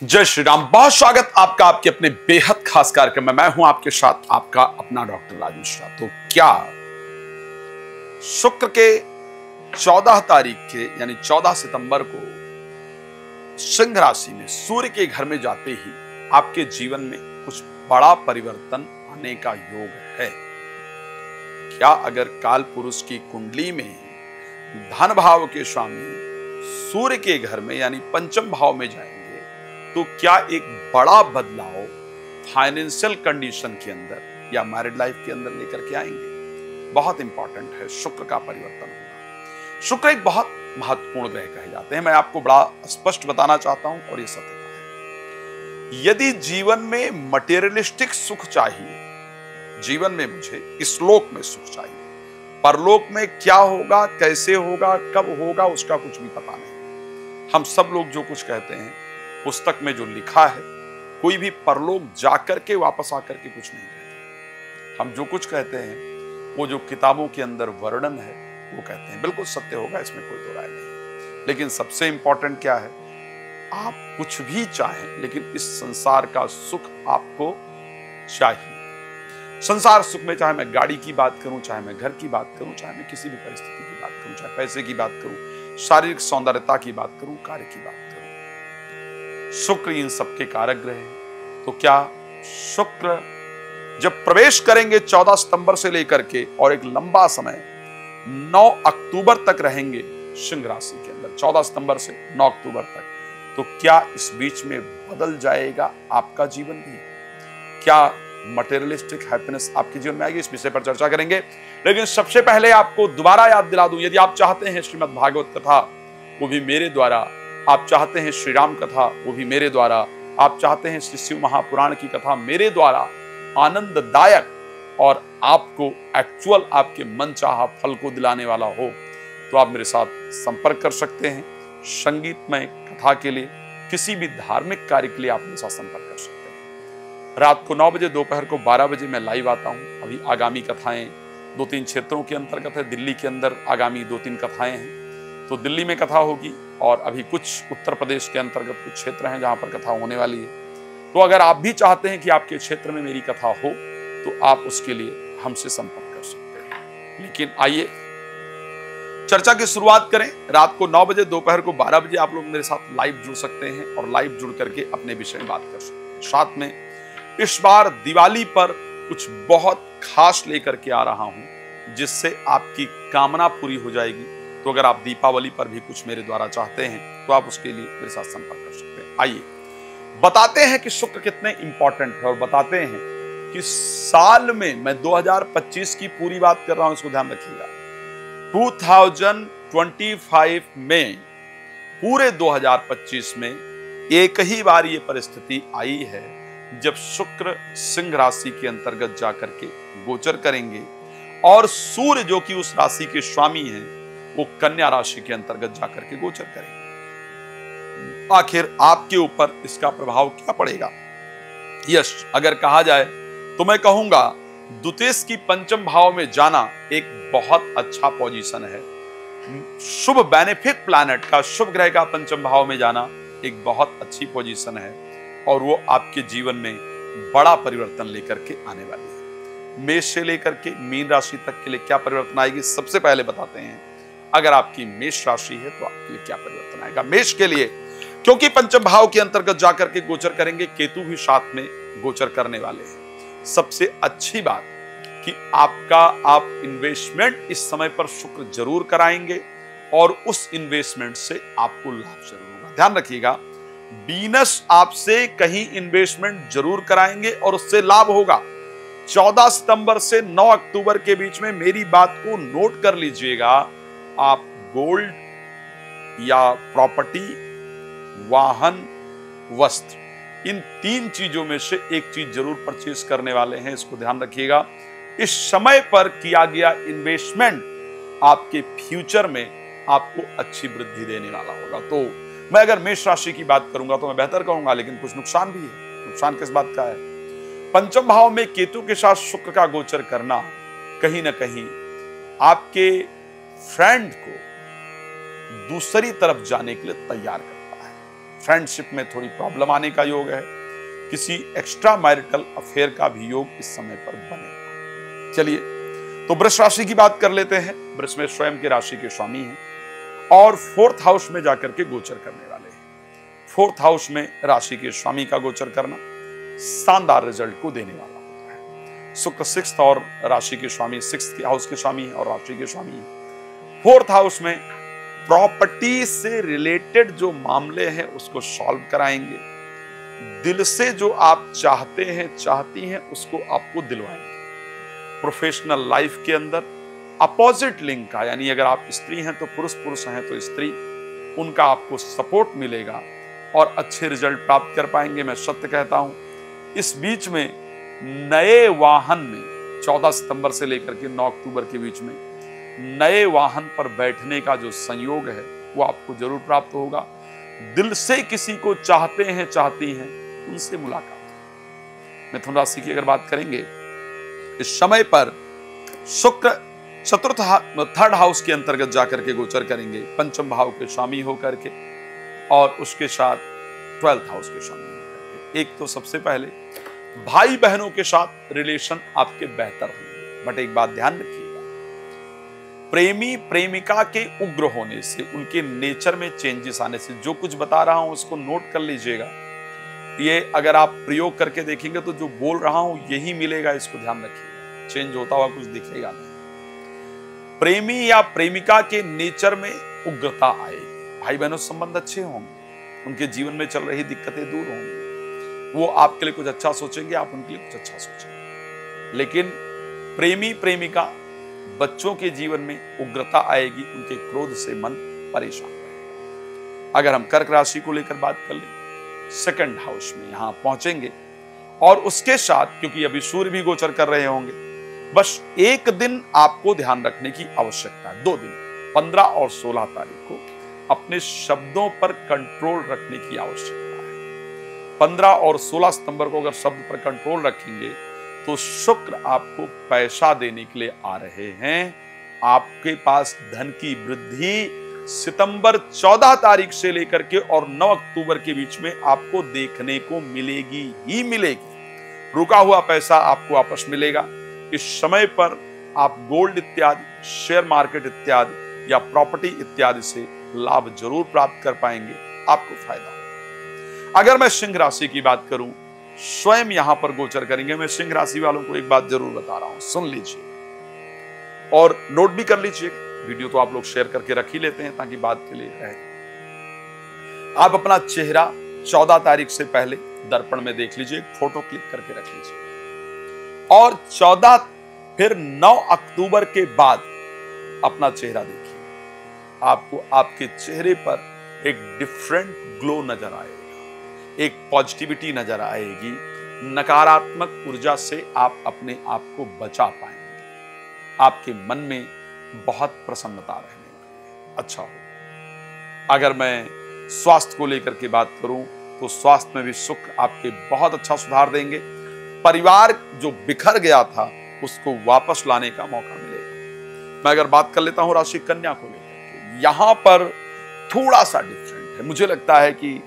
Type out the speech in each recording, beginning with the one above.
जय श्री राम। बहुत स्वागत आपका आपके अपने बेहद खास कार्यक्रम में। मैं हूं आपके साथ आपका अपना डॉक्टर राज मिश्रा। तो क्या शुक्र के 14 तारीख के यानी 14 सितंबर को सिंह राशि में सूर्य के घर में जाते ही आपके जीवन में कुछ बड़ा परिवर्तन आने का योग है? क्या अगर काल पुरुष की कुंडली में धन भाव के स्वामी सूर्य के घर में यानी पंचम भाव में जाएंगे तो क्या एक बड़ा बदलाव फाइनेंशियल कंडीशन के अंदर या मैरिड लाइफ के अंदर लेकर के आएंगे? बहुत इंपॉर्टेंट है शुक्र का परिवर्तन होना। शुक्र एक बहुत महत्वपूर्ण ग्रह कहे जाते हैं। मैं आपको बड़ा स्पष्ट बताना चाहता हूं और ये सत्यता है। यदि जीवन में मटेरियलिस्टिक सुख चाहिए, जीवन में मुझे इस लोक में सुख चाहिए, परलोक में क्या होगा, कैसे होगा, कब होगा, उसका कुछ भी पता नहीं। हम सब लोग जो कुछ कहते हैं पुस्तक में जो लिखा है, कोई भी परलोक जाकर के वापस आकर के कुछ नहीं कहते। हम जो कुछ कहते हैं वो जो किताबों के अंदर वर्णन है वो कहते हैं, बिल्कुल सत्य होगा, इसमें कोई दो राय नहीं। लेकिन सबसे इंपॉर्टेंट क्या है, आप कुछ भी चाहें लेकिन इस संसार का सुख आपको चाहिए। संसार सुख में चाहे मैं गाड़ी की बात करूं, चाहे मैं घर की बात करूं, चाहे मैं किसी भी परिस्थिति की बात करूं, चाहे पैसे की बात करूं, शारीरिक सौंदर्यता की बात करूं, कार्य की बात करूं, शुक्र इन सबके कारक ग्रह है। तो क्या शुक्र जब प्रवेश करेंगे 14 सितंबर से लेकर के और एक लंबा समय 9 अक्टूबर तक रहेंगे सिंह राशि के अंदर, 14 सितंबर से 9 अक्टूबर तक, तो क्या इस बीच में बदल जाएगा आपका जीवन भी? क्या मटेरियलिस्टिक हैप्पीनेस आपके जीवन में आएगी? इस विषय पर चर्चा करेंगे। लेकिन सबसे पहले आपको दोबारा याद दिला दूं, यदि आप चाहते हैं श्रीमद् भागवत कथा वो भी मेरे द्वारा, आप चाहते हैं श्री राम कथा वो भी मेरे द्वारा, आप चाहते हैं श्री शिव महापुराण की कथा मेरे द्वारा आनंददायक और आपको एक्चुअल आपके मन चाहा फल को दिलाने वाला हो, तो आप मेरे साथ संपर्क कर सकते हैं। संगीतमय कथा के लिए, किसी भी धार्मिक कार्य के लिए आप मेरे साथ संपर्क कर सकते हैं। रात को 9 बजे, दोपहर को 12 बजे मैं लाइव आता हूं। अभी आगामी कथाएं 2-3 क्षेत्रों के अंतर्गत है। दिल्ली के अंदर आगामी 2-3 कथाएं हैं, तो दिल्ली में कथा होगी, और अभी कुछ उत्तर प्रदेश के अंतर्गत कुछ क्षेत्र हैं जहां पर कथा होने वाली है। तो अगर आप भी चाहते हैं कि आपके क्षेत्र में मेरी कथा हो तो आप उसके लिए हमसे संपर्क कर सकते हैं। लेकिन आइए चर्चा की शुरुआत करें। रात को 9 बजे, दोपहर को 12 बजे आप लोग मेरे साथ लाइव जुड़ सकते हैं और लाइव जुड़ करके अपने विषय में बात कर सकते हैं। साथ में इस बार दिवाली पर कुछ बहुत खास लेकर के आ रहा हूं जिससे आपकी कामना पूरी हो जाएगी। तो अगर आप दीपावली पर भी कुछ मेरे द्वारा चाहते हैं तो आप उसके लिए मेरे साथ संपर्क कर सकते हैं। आइए बताते हैं कि शुक्र कितने इंपॉर्टेंट है और बताते हैं कि साल में, मैं 2025 की पूरी बात कर रहा हूं, इसको ध्यान रखिएगा, 2025 में, पूरे 2025 में एक ही बार ये परिस्थिति आई है जब शुक्र सिंह राशि के अंतर्गत जाकर के गोचर करेंगे और सूर्य जो कि उस राशि के स्वामी हैं वो कन्या राशि के अंतर्गत जाकर के गोचर करेंगे। आखिर आपके ऊपर इसका प्रभाव क्या पड़ेगा? यस, अगर कहा जाए तो मैं कहूंगा द्वितीय की पंचम भाव में जाना एक बहुत अच्छा पोजीशन है। शुभ बेनिफिक प्लैनेट का, शुभ ग्रह का पंचम भाव में जाना एक बहुत अच्छी पोजीशन है और वो आपके जीवन में बड़ा परिवर्तन लेकर के आने वाली है। मेष से लेकर के मीन राशि तक के लिए क्या परिवर्तन आएगी, सबसे पहले बताते हैं। अगर आपकी मेष राशि है तो आपके लिए क्या परिवर्तन आएगा? मेष के लिए, क्योंकि पंचम भाव के अंतर्गत जाकर के गोचर करेंगे, केतु भी साथ में गोचर करने वाले हैं। सबसे अच्छी बात कि आप इन्वेस्टमेंट इस समय पर शुक्र जरूर कराएंगे और उस इन्वेस्टमेंट से आपको लाभ जरूर होगा। ध्यान रखिएगा, बीनस आपसे कहीं इन्वेस्टमेंट जरूर कराएंगे और उससे लाभ होगा। 14 सितंबर से 9 अक्टूबर के बीच में मेरी बात को नोट कर लीजिएगा। आप गोल्ड या प्रॉपर्टी, वाहन, वस्त्र, इन 3 चीजों में से एक चीज जरूर परचेज करने वाले हैं, इसको ध्यान रखिएगा। इस समय पर किया गया इन्वेस्टमेंट आपके फ्यूचर में आपको अच्छी वृद्धि देने वाला होगा। तो मैं अगर मेष राशि की बात करूंगा तो मैं बेहतर कहूंगा, लेकिन कुछ नुकसान भी है। नुकसान किस बात का है? पंचम भाव में केतु के साथ शुक्र का गोचर करना कहीं ना कहीं आपके फ्रेंड को दूसरी तरफ जाने के लिए तैयार करता है। फ्रेंडशिप में थोड़ी प्रॉब्लम आने का योग है, किसी एक्स्ट्रा मैरिटल अफेयर का भी योग इस समय पर बनेगा। चलिए तो वृष राशि की बात कर लेते हैं। वृष में स्वयं के राशि के स्वामी हैं और 4th हाउस में जाकर के गोचर करने वाले हैं। 4th हाउस में राशि के स्वामी का गोचर करना शानदार रिजल्ट को देने वाला होता है। शुक्र 6th और राशि के स्वामी 6th हाउस के स्वामी हैं और राशि के स्वामी हैं। 4th हाउस में प्रॉपर्टी से रिलेटेड जो मामले हैं उसको सॉल्व कराएंगे। दिल से जो आप चाहते हैं चाहती हैं उसको आपको दिलवाएंगे। प्रोफेशनल लाइफ के अंदर अपोजिट लिंग का, यानी अगर आप स्त्री हैं तो पुरुष, पुरुष हैं तो स्त्री, उनका आपको सपोर्ट मिलेगा और अच्छे रिजल्ट प्राप्त कर पाएंगे। मैं सत्य कहता हूं, इस बीच में नए वाहन में 14 सितंबर से लेकर के 9 अक्टूबर के बीच में नए वाहन पर बैठने का जो संयोग है वो आपको जरूर प्राप्त होगा। दिल से किसी को चाहते हैं चाहती हैं उनसे मुलाकात। मिथुन राशि की अगर बात करेंगे, इस समय पर शुक्र 3rd हाउस के अंतर्गत जाकर के गोचर करेंगे, पंचम भाव के स्वामी होकर के और उसके साथ 12th हाउस के स्वामी होकर के। एक तो सबसे पहले भाई बहनों के साथ रिलेशन आपके बेहतर होंगे, बट एक बात ध्यान रखिएगा, प्रेमी प्रेमिका के उग्र होने से, उनके नेचर में चेंजेस आने से, जो कुछ बता रहा हूं उसको नोट कर लीजिएगा। ये अगर आप प्रयोग करके देखेंगे तो जो बोल रहा हूं यही मिलेगा, इसको ध्यान रखिएगा। चेंज होता हुआ कुछ दिखेगा नहीं। प्रेमी या प्रेमिका के नेचर में उग्रता आएगी। भाई बहनों संबंध अच्छे होंगे, उनके जीवन में चल रही दिक्कतें दूर होंगी, वो आपके लिए कुछ अच्छा सोचेंगे, आप उनके लिए कुछ अच्छा सोचेंगे। लेकिन प्रेमी प्रेमिका बच्चों के जीवन में उग्रता आएगी, उनके क्रोध से मन परेशान रहेगा। अगर हम कर्क राशि को लेकर बात कर लें, 2nd हाउस में यहां पहुंचेंगे और उसके साथ क्योंकि अभी सूर्य भी गोचर कर रहे होंगे, बस एक दिन आपको ध्यान रखने की आवश्यकता है। 2 दिन 15 और 16 तारीख को अपने शब्दों पर कंट्रोल रखने की आवश्यकता है। 15 और 16 सितंबर को अगर शब्द पर कंट्रोल रखेंगे तो शुक्र आपको पैसा देने के लिए आ रहे हैं। आपके पास धन की वृद्धि सितंबर 14 तारीख से लेकर के और 9 अक्टूबर के बीच में आपको देखने को मिलेगी ही मिलेगी। रुका हुआ पैसा आपको वापस मिलेगा। इस समय पर आप गोल्ड इत्यादि, शेयर मार्केट इत्यादि या प्रॉपर्टी इत्यादि से लाभ जरूर प्राप्त कर पाएंगे, आपको फायदा होगा। अगर मैं सिंह राशि की बात करूं, स्वयं यहां पर गोचर करेंगे। मैं सिंह राशि वालों को एक बात जरूर बता रहा हूं, सुन लीजिए और नोट भी कर लीजिए। वीडियो तो आप लोग शेयर करके रख ही लेते हैं ताकि बात के लिए रहे। आप अपना चेहरा 14 तारीख से पहले दर्पण में देख लीजिए, एक फोटो क्लिक करके रख लीजिए और 14 फिर 9 अक्टूबर के बाद अपना चेहरा देखिए। आपको आपके चेहरे पर एक डिफरेंट ग्लो नजर आएगा, एक पॉजिटिविटी नजर आएगी। नकारात्मक ऊर्जा से आप अपने आप को बचा पाएंगे। आपके मन में बहुत प्रसन्नता रहने वाली है, अच्छा हो। अगर मैं स्वास्थ्य को लेकर के बात करूं तो स्वास्थ्य में भी शुक्र आपके बहुत अच्छा सुधार देंगे। परिवार जो बिखर गया था उसको वापस लाने का मौका मिलेगा। मैं अगर बात कर लेता हूं राशि कन्या को लेकर के, यहां पर थोड़ा सा डिफरेंट है। मुझे लगता है कि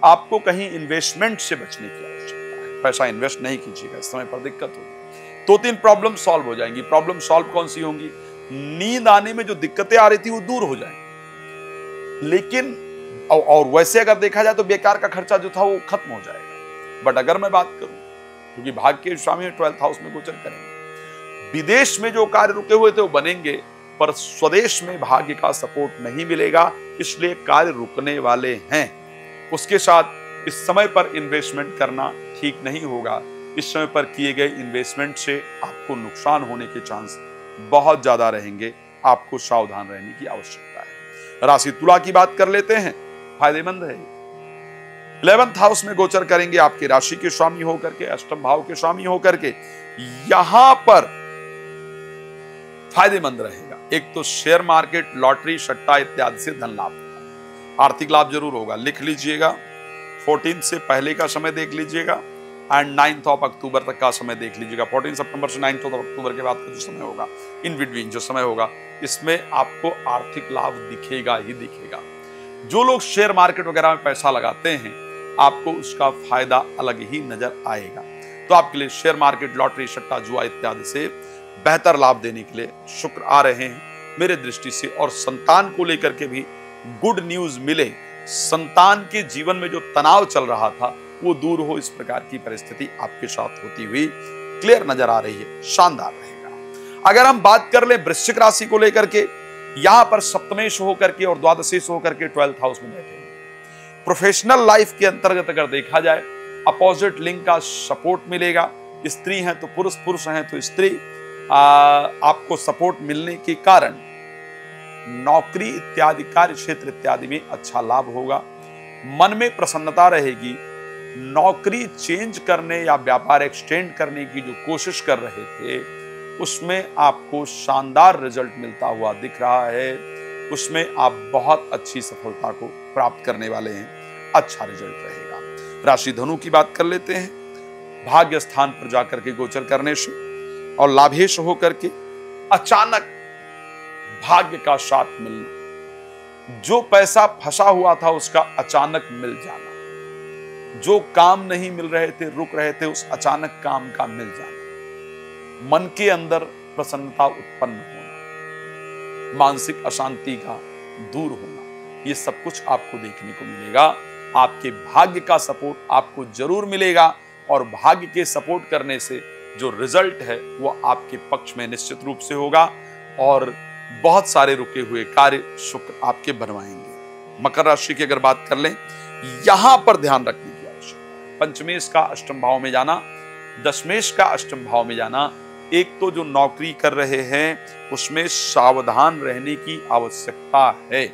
आपको कहीं इन्वेस्टमेंट से बचने की आवश्यकता है। पैसा इन्वेस्ट नहीं कीजिएगा, इस समय पर दिक्कत होगी। 2-3 प्रॉब्लम सॉल्व हो जाएंगी। प्रॉब्लम सॉल्व कौन सी होंगी? नींद आने में जो दिक्कतें आ रही थी वो दूर हो जाएंगी। लेकिन और वैसे अगर देखा जाए तो बेकार का खर्चा जो था वो खत्म हो जाएगा। बट अगर मैं बात करूं, क्योंकि भाग्य के स्वामी 12th हाउस में गोचर करेंगे, विदेश में जो कार्य रुके हुए थे वो बनेंगे, पर स्वदेश में भाग्य का सपोर्ट नहीं मिलेगा, इसलिए कार्य रुकने वाले हैं। उसके साथ इस समय पर इन्वेस्टमेंट करना ठीक नहीं होगा। इस समय पर किए गए इन्वेस्टमेंट से आपको नुकसान होने के चांस बहुत ज्यादा रहेंगे। आपको सावधान रहने की आवश्यकता है। राशि तुला की बात कर लेते हैं, फायदेमंद है। 11th हाउस में गोचर करेंगे, आपके राशि के स्वामी होकर के, अष्टम भाव के स्वामी होकर के, यहां पर फायदेमंद रहेगा। एक तो शेयर मार्केट, लॉटरी, सट्टा इत्यादि से धन लाभ होगा, आर्थिक लाभ जरूर होगा। लिख लीजिएगा, 14 से पहले का समय देख लीजिएगा एंड 9 अक्टूबर तक का समय देख लीजिएगा। 14 सितंबर से 9 अक्टूबर के बाद का जो समय होगा, इन बिटवीन जो समय होगा, इसमें आपको आर्थिक लाभ दिखेगा ही दिखेगा। जो लोग शेयर मार्केट वगैरह में पैसा लगाते हैं, आपको उसका फायदा अलग ही नजर आएगा। तो आपके लिए शेयर मार्केट, लॉटरी, सट्टा, जुआ इत्यादि से बेहतर लाभ देने के लिए शुक्र आ रहे हैं मेरे दृष्टि से। और संतान को लेकर के भी गुड न्यूज मिले, संतान के जीवन में जो तनाव चल रहा था वो दूर हो, इस प्रकार की परिस्थिति आपके साथ होती हुई क्लियर नजर आ रही है, शानदार रहेगा। अगर हम बात कर ले वृश्चिक राशि को लेकर के, यहां पर सप्तमेश होकर के और द्वादशेश होकर के 12th हाउस में बैठे हैं। प्रोफेशनल लाइफ के अंतर्गत अगर देखा जाए, अपोजिट लिंग का सपोर्ट मिलेगा। स्त्री हैं तो पुरुष, पुरुष हैं तो स्त्री, आपको सपोर्ट मिलने के कारण नौकरी इत्यादि, कार्य क्षेत्र इत्यादि में अच्छा लाभ होगा। मन में प्रसन्नता रहेगी। नौकरी चेंज करने या व्यापार एक्सटेंड करने की जो कोशिश कर रहे थे, उसमें आपको शानदार रिजल्ट मिलता हुआ दिख रहा है। उसमें आप बहुत अच्छी सफलता को प्राप्त करने वाले हैं, अच्छा रिजल्ट रहेगा। राशि धनु की बात कर लेते हैं। भाग्य स्थान पर जाकर के गोचर करने से और लाभेश होकर के अचानक भाग्य का साथ मिलना, जो पैसा फंसा हुआ था उसका अचानक मिल जाना, जो काम नहीं मिल रहे थे, रुक रहे थे, उस अचानक काम का मिल जाना, मन के अंदर प्रसन्नता उत्पन्न होना, मानसिक अशांति का दूर होना, ये सब कुछ आपको देखने को मिलेगा। आपके भाग्य का सपोर्ट आपको जरूर मिलेगा और भाग्य के सपोर्ट करने से जो रिजल्ट है वो आपके पक्ष में निश्चित रूप से होगा और बहुत सारे रुके हुए कार्य शुक्र आपके बनवाएंगे। मकर राशि की अगर बात कर लें, यहां पर ध्यान रखने की आवश्यकता। पंचमेश का अष्टम भाव में जाना, दशमेश का अष्टम भाव में जाना, एक तो जो नौकरी कर रहे हैं उसमें सावधान रहने की आवश्यकता है।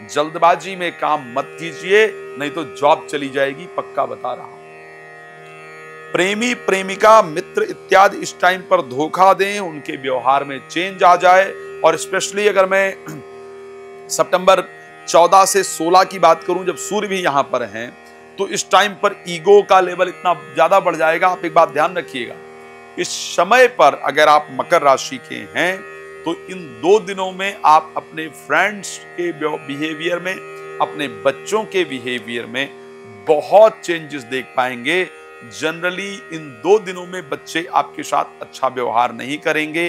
जल्दबाजी में काम मत कीजिए, नहीं तो जॉब चली जाएगी, पक्का बता रहा हूं। प्रेमी, प्रेमिका, मित्र इत्यादि इस टाइम पर धोखा दें, उनके व्यवहार में चेंज आ जाए। और स्पेशली अगर मैं सितंबर 14 से 16 की बात करूं, जब सूर्य भी यहां पर हैं, तो इस टाइम पर ईगो का लेवल इतना ज्यादा बढ़ जाएगा। आप एक बात ध्यान रखिएगा, इस समय पर अगर आप मकर राशि के हैं तो इन 2 दिनों में आप अपने फ्रेंड्स के बिहेवियर में, अपने बच्चों के बिहेवियर में बहुत चेंजेस देख पाएंगे। जनरली इन 2 दिनों में बच्चे आपके साथ अच्छा व्यवहार नहीं करेंगे।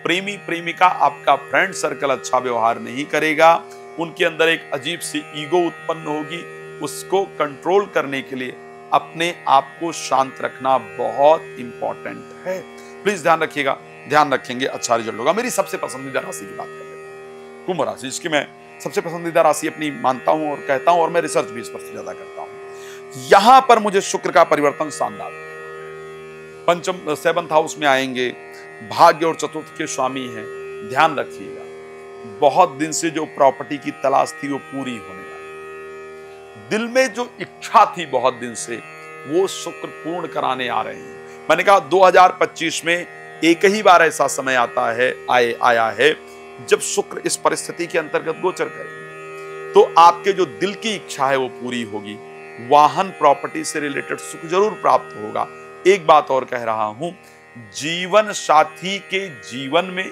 प्रेमी, प्रेमिका, आपका फ्रेंड सर्कल अच्छा व्यवहार नहीं करेगा। उनके अंदर एक अजीब सी ईगो उत्पन्न होगी। उसको कंट्रोल करने के लिए अपने आप को शांत रखना बहुत इंपॉर्टेंट है। प्लीज ध्यान रखिएगा, ध्यान रखेंगे अच्छा रिजल्ट होगा। मेरी सबसे पसंदीदा राशि की बात कर लेते हैं, कुंभ राशि, जिसकी मैं सबसे पसंदीदा राशि अपनी मानता हूं और कहता हूं, और मैं रिसर्च भी इस पर ज्यादा करता हूं। यहां पर मुझे शुक्र का परिवर्तन शानदार, पंचम 7th हाउस में आएंगे, भाग्य और चतुर्थ के स्वामी हैं। ध्यान रखिएगा, बहुत दिन से जो प्रॉपर्टी की तलाश थी वो पूरी होने वाली, दिल में जो इच्छा थी बहुत दिन से, वो शुक्र पूर्ण कराने आ रहे हैं। मैंने कहा 2025 में एक ही बार ऐसा समय आता है, आया है, जब शुक्र इस परिस्थिति के अंतर्गत गोचर करेंगे, तो आपके जो दिल की इच्छा है वो पूरी होगी। वाहन, प्रॉपर्टी से रिलेटेड सुख जरूर प्राप्त होगा। एक बात और कह रहा हूं, जीवन साथी के जीवन में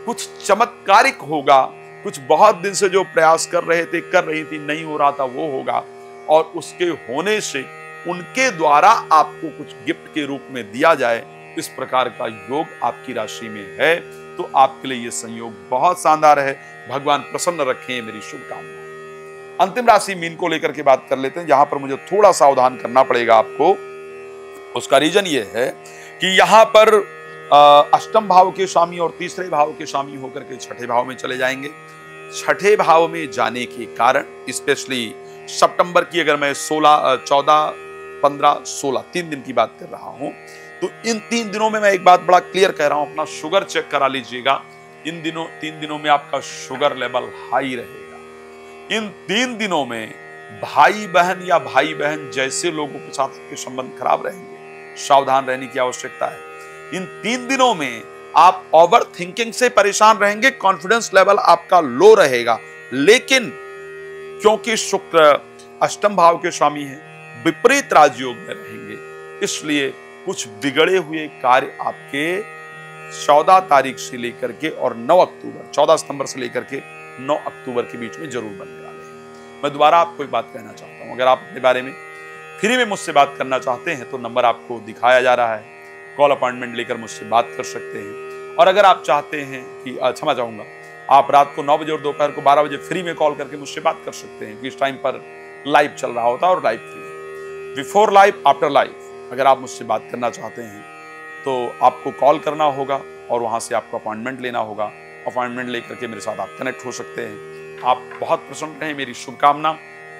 कुछ चमत्कारिक होगा। कुछ बहुत दिन से जो प्रयास कर रहे थे, कर रही थी, नहीं हो रहा था, वो होगा। और उसके होने से उनके द्वारा आपको कुछ गिफ्ट के रूप में दिया जाए, इस प्रकार का योग आपकी राशि में है। तो आपके लिए यह संयोग बहुत शानदार है। भगवान प्रसन्न रखें, मेरी शुभकामनाएं। अंतिम राशि मीन को लेकर के बात कर लेते हैं, जहां पर मुझे थोड़ा सावधान करना पड़ेगा आपको। उसका रीजन ये है कि यहां पर अष्टम भाव के स्वामी और तीसरे भाव के स्वामी होकर के छठे भाव में चले जाएंगे। छठे भाव में जाने के कारण, स्पेशली सितंबर की अगर मैं 16, 14, 15, 16 3 दिन की बात कर रहा हूं, तो इन 3 दिनों में मैं एक बात बड़ा क्लियर कह रहा हूं, अपना शुगर चेक करा लीजिएगा। इन दिनों 3 दिनों में आपका शुगर लेवल हाई रहेगा। इन 3 दिनों में भाई बहन या भाई बहन जैसे लोगों के साथ आपके संबंध खराब रहेंगे, सावधान रहने की आवश्यकता है। इन 3 दिनों में आप ओवर थिंकिंग से परेशान रहेंगे, कॉन्फिडेंस लेवल आपका लो रहेगा। लेकिन क्योंकि शुक्र अष्टम भाव के स्वामी हैं, विपरीत राजयोग में रहेंगे, इसलिए कुछ बिगड़े हुए कार्य आपके 14 तारीख से लेकर के और 9 अक्टूबर, 14 सितंबर से लेकर के 9 अक्टूबर के बीच में जरूर बनने वाले हैं। मैं दोबारा आपको एक बात कहना चाहता हूँ, अगर आप अपने बारे में फ्री में मुझसे बात करना चाहते हैं तो नंबर आपको दिखाया जा रहा है, कॉल अपॉइंटमेंट लेकर मुझसे बात कर सकते हैं। और अगर आप चाहते हैं कि क्षमा चाहूँगा, आप रात को 9 बजे और दोपहर को 12 बजे फ्री में कॉल करके मुझसे बात कर सकते हैं कि इस टाइम पर लाइव चल रहा होता है और लाइव फ्री है। बिफोर लाइव, आफ्टर लाइव अगर आप मुझसे बात करना चाहते हैं तो आपको कॉल करना होगा और वहाँ से आपको अपॉइंटमेंट लेना होगा। अपॉइंटमेंट लेकर के मेरे साथ आप कनेक्ट हो सकते हैं। आप बहुत प्रसन्न रहें, मेरी शुभकामना।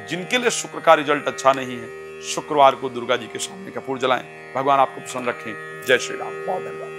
जिनके लिए शुक्र का रिजल्ट अच्छा नहीं है, शुक्रवार को दुर्गा जी के सामने कपूर जलाएं। भगवान आपको प्रसन्न रखें। जय श्री राम। बहुत धन्यवाद।